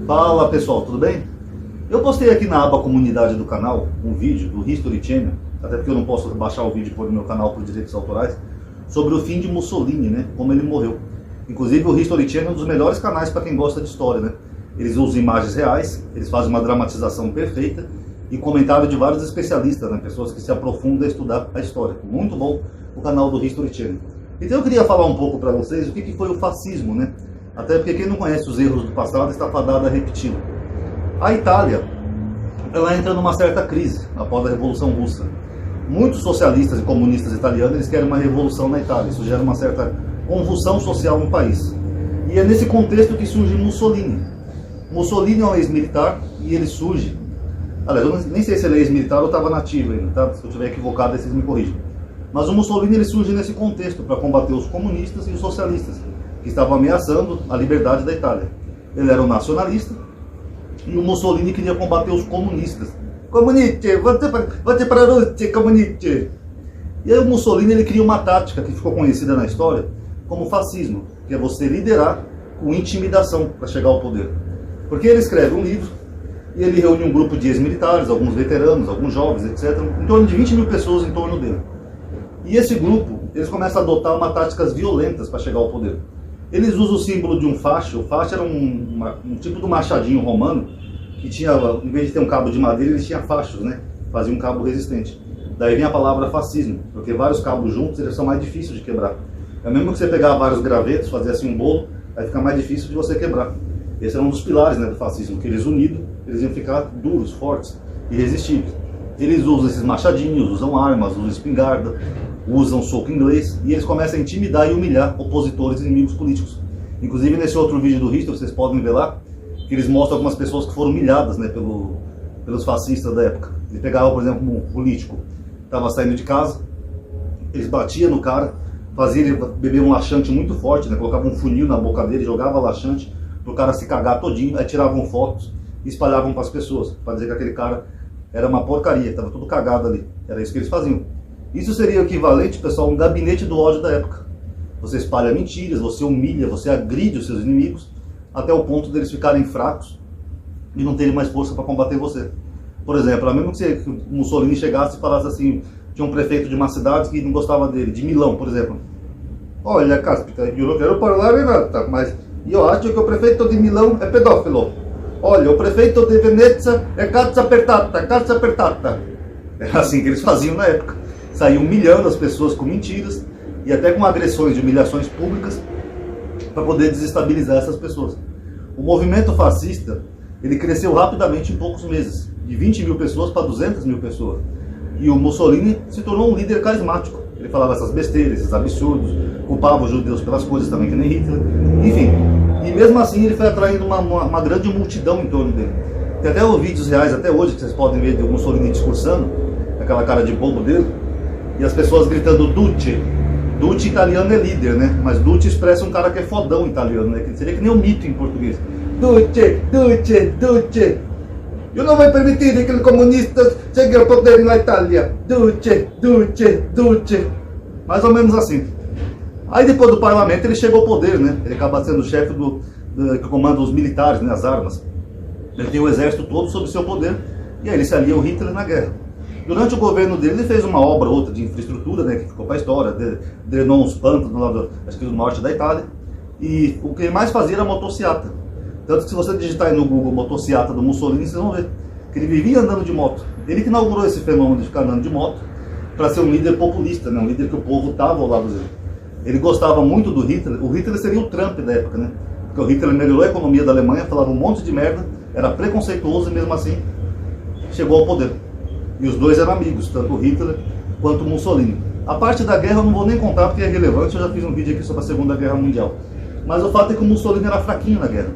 Fala pessoal, tudo bem? Eu postei aqui na aba comunidade do canal um vídeo do History Channel, até porque eu não posso baixar o vídeo e pôr no meu canal por direitos autorais, sobre o fim de Mussolini, né? Como ele morreu. Inclusive o History Channel é um dos melhores canais para quem gosta de história, né? Eles usam imagens reais, eles fazem uma dramatização perfeita e comentário de vários especialistas, né? Pessoas que se aprofundam a estudar a história. Muito bom o canal do History Channel. Então eu queria falar um pouco para vocês o que foi o fascismo, né? Até porque quem não conhece os erros do passado está fadado a repeti-lo. A Itália, ela entra numa certa crise após a Revolução Russa. Muitos socialistas e comunistas italianos eles querem uma revolução na Itália. Isso gera uma certa convulsão social no país. E é nesse contexto que surge Mussolini. Mussolini é um ex-militar e ele surge... Aliás, eu nem sei se ele é ex-militar ou estava nativo ainda, tá? Se eu estiver equivocado, vocês me corrigem. Mas o Mussolini ele surge nesse contexto para combater os comunistas e os socialistas, que estavam ameaçando a liberdade da Itália. Ele era um nacionalista e o Mussolini queria combater os comunistas. Comuniste, vote para a Rússia, comuniste. E aí o Mussolini ele cria uma tática que ficou conhecida na história como fascismo, que é você liderar com intimidação para chegar ao poder. Porque ele escreve um livro e ele reúne um grupo de ex-militares, alguns veteranos, alguns jovens, etc., em torno de 20 mil pessoas em torno dele. E esse grupo, eles começam a adotar táticas violentas para chegar ao poder. Eles usam o símbolo de um facho. O facho era um tipo de machadinho romano que tinha, em vez de ter um cabo de madeira, eles tinham fachos, né? Fazia um cabo resistente. Daí vem a palavra fascismo, porque vários cabos juntos eles são mais difíceis de quebrar. É mesmo que você pegar vários gravetos, fazer assim um bolo, vai ficar mais difícil de você quebrar. Esse era um dos pilares, né, do fascismo, que eles unidos, eles iam ficar duros, fortes, irresistíveis. Eles usam esses machadinhos, usam armas, usam espingarda, usam soco inglês, e eles começam a intimidar e humilhar opositores e inimigos políticos. Inclusive nesse outro vídeo do History, vocês podem ver lá, que eles mostram algumas pessoas que foram humilhadas, né, pelos fascistas da época. Eles pegavam, por exemplo, um político que estava saindo de casa, eles batiam no cara, faziam ele beber um laxante muito forte, né, colocavam um funil na boca dele, jogavam laxante para o cara se cagar todinho, aí tiravam fotos e espalhavam para as pessoas, para dizer que aquele cara era uma porcaria, estava tudo cagado ali. Era isso que eles faziam. Isso seria o equivalente, pessoal, a um gabinete do ódio da época. Você espalha mentiras, você humilha, você agride os seus inimigos, até o ponto deles ficarem fracos e não terem mais força para combater você. Por exemplo, mesmo que o Mussolini chegasse e falasse assim, tinha um prefeito de uma cidade que não gostava dele, de Milão, por exemplo. Olha, Cáspita, eu não quero falar nada, mas eu acho que o prefeito de Milão é pedófilo. Olha, o prefeito de Veneza é cazzo apertata, cazzo apertata. Era assim que eles faziam na época. Saíam humilhando as pessoas com mentiras e até com agressões de humilhações públicas para poder desestabilizar essas pessoas. O movimento fascista, ele cresceu rapidamente em poucos meses, de 20 mil pessoas para 200 mil pessoas. E o Mussolini se tornou um líder carismático. Ele falava essas besteiras, esses absurdos, culpava os judeus pelas coisas também, que nem Hitler. Enfim, e mesmo assim ele foi atraindo uma grande multidão em torno dele. Tem até os vídeos reais, até hoje, que vocês podem ver do Mussolini discursando, aquela cara de bobo dele, e as pessoas gritando Duce. Duce italiano é líder, né? Mas Duce expressa um cara que é fodão italiano, né? Que seria que nem um mito em português. Duce, Duce, Duce. Eu não vou permitir que os comunistas cheguem ao poder na Itália. Duce, Duce, Duce. Mais ou menos assim. Aí depois do parlamento ele chega ao poder, né? Ele acaba sendo o chefe que comanda os militares, né? As armas. Ele tem o exército todo sob seu poder. E aí ele se alia ao Hitler na guerra. Durante o governo dele, ele fez uma obra ou outra de infraestrutura, né, que ficou para a história, drenou uns pântanos lá acho que do norte da Itália, e o que ele mais fazia era motociata. Tanto que se você digitar aí no Google motociata do Mussolini, vocês vão ver que ele vivia andando de moto. Ele que inaugurou esse fenômeno de ficar andando de moto para ser um líder populista, né, um líder que o povo estava ao lado dele. Ele gostava muito do Hitler. O Hitler seria o Trump da época, né? Porque o Hitler melhorou a economia da Alemanha, falava um monte de merda, era preconceituoso e mesmo assim chegou ao poder. E os dois eram amigos, tanto o Hitler quanto o Mussolini. A parte da guerra eu não vou nem contar porque é relevante, eu já fiz um vídeo aqui sobre a Segunda Guerra Mundial. Mas o fato é que o Mussolini era fraquinho na guerra.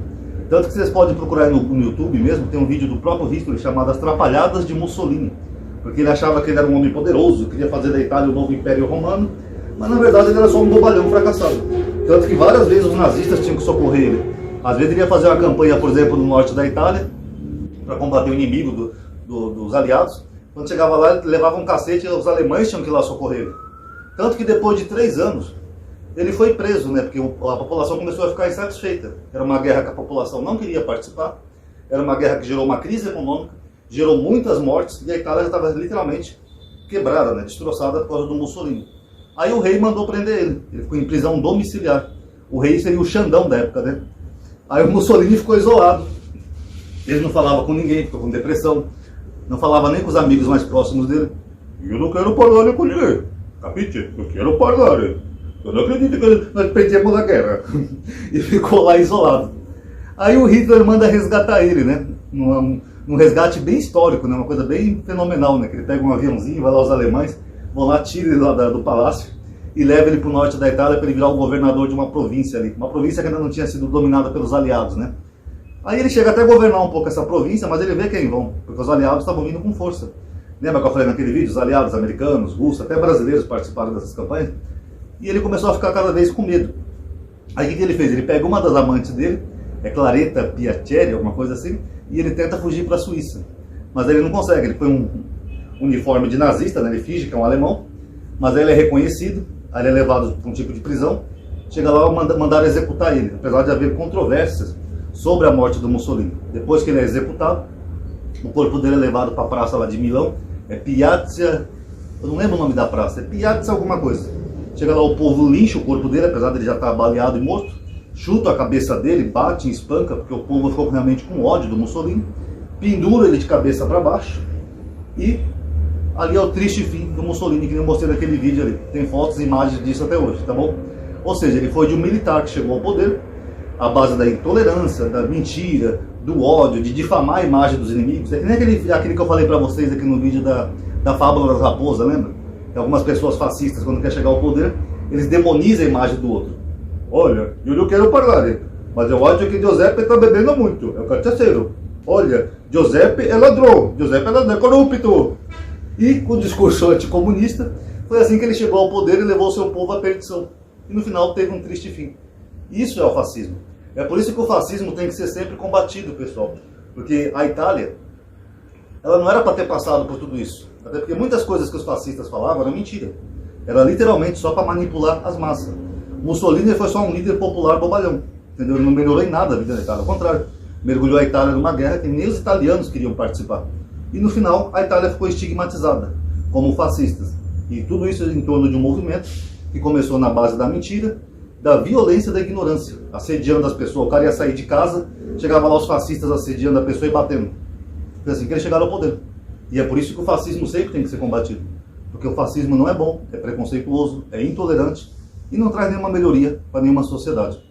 Tanto que vocês podem procurar no YouTube mesmo, tem um vídeo do próprio History chamado As Trapalhadas de Mussolini. Porque ele achava que ele era um homem poderoso, queria fazer da Itália o novo Império Romano, mas na verdade ele era só um bobalhão fracassado. Tanto que várias vezes os nazistas tinham que socorrer ele. Às vezes ele ia fazer uma campanha, por exemplo, no norte da Itália, para combater o inimigo dos aliados. Quando chegava lá, ele levava um cacete e os alemães tinham que ir lá socorrer ele. Tanto que depois de 3 anos, ele foi preso, né? Porque a população começou a ficar insatisfeita. Era uma guerra que a população não queria participar. Era uma guerra que gerou uma crise econômica, gerou muitas mortes, e a Itália já estava literalmente quebrada, né, destroçada por causa do Mussolini. Aí o rei mandou prender ele. Ele ficou em prisão domiciliar. O rei seria o Xandão da época, né? Aí o Mussolini ficou isolado. Ele não falava com ninguém, ficou com depressão. Não falava nem com os amigos mais próximos dele. Eu não quero falar com ninguém. Capite? Eu quero falar. Eu não acredito que nós perdemos a guerra. E ficou lá isolado. Aí o Hitler manda resgatar ele, né? Num resgate bem histórico, né? Uma coisa bem fenomenal, né? Que ele pega um aviãozinho, vai lá os alemães, vão lá, tiram ele lá do palácio e levam ele para o norte da Itália para ele virar o governador de uma província ali. Uma província que ainda não tinha sido dominada pelos aliados, né? Aí ele chega até a governar um pouco essa província, mas ele vê quem vão, porque os aliados estavam vindo com força. Lembra que eu falei naquele vídeo? Os aliados americanos, russos, até brasileiros participaram dessas campanhas. E ele começou a ficar cada vez com medo. Aí o que ele fez? Ele pega uma das amantes dele, é Claretta Piaceri, alguma coisa assim, e ele tenta fugir para a Suíça. Mas ele não consegue, ele põe um uniforme de nazista, né? Ele finge que é um alemão, mas aí ele é reconhecido, aí ele é levado para um tipo de prisão, chega lá e mandaram executar ele, apesar de haver controvérsias sobre a morte do Mussolini. Depois que ele é executado, o corpo dele é levado para a praça lá de Milão, é Piazza, eu não lembro o nome da praça, é Piazza alguma coisa. Chega lá, o povo lincha o corpo dele, apesar de ele já estar baleado e morto, chuta a cabeça dele, bate, espanca, porque o povo ficou realmente com ódio do Mussolini, pendura ele de cabeça para baixo, e ali é o triste fim do Mussolini, que eu mostrei naquele vídeo ali. Tem fotos e imagens disso até hoje, tá bom? Ou seja, ele foi de um militar que chegou ao poder, à base da intolerância, da mentira, do ódio, de difamar a imagem dos inimigos. É que nem aquele que eu falei para vocês aqui no vídeo da fábula das raposas, lembra? Que algumas pessoas fascistas, quando quer chegar ao poder, eles demonizam a imagem do outro. Olha, eu não quero falar, mas eu acho que Giuseppe está bebendo muito, é o cachaceiro. Olha, Giuseppe é ladrão, Giuseppe é corrupto. E com o discurso anticomunista, foi assim que ele chegou ao poder e levou seu povo à perdição. E no final teve um triste fim. Isso é o fascismo. É por isso que o fascismo tem que ser sempre combatido, pessoal. Porque a Itália, ela não era para ter passado por tudo isso. Até porque muitas coisas que os fascistas falavam eram mentira. Era literalmente só para manipular as massas. Mussolini foi só um líder popular bobalhão. Entendeu? Ele não melhorou em nada a vida da Itália. Ao contrário, mergulhou a Itália numa guerra que nem os italianos queriam participar. E no final, a Itália ficou estigmatizada como fascistas. E tudo isso em torno de um movimento que começou na base da mentira, da violência e da ignorância, assediando as pessoas. O cara ia sair de casa, chegava lá os fascistas assediando a pessoa e batendo. Foi assim que eles chegaram ao poder. E é por isso que o fascismo sempre tem que ser combatido. Porque o fascismo não é bom, é preconceituoso, é intolerante e não traz nenhuma melhoria para nenhuma sociedade.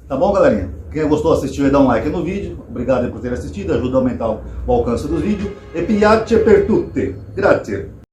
Tá bom, galerinha? Quem gostou, assistiu, dá um like no vídeo. Obrigado por ter assistido, ajuda a aumentar o alcance dos vídeos. E piace per tutti. Grazie.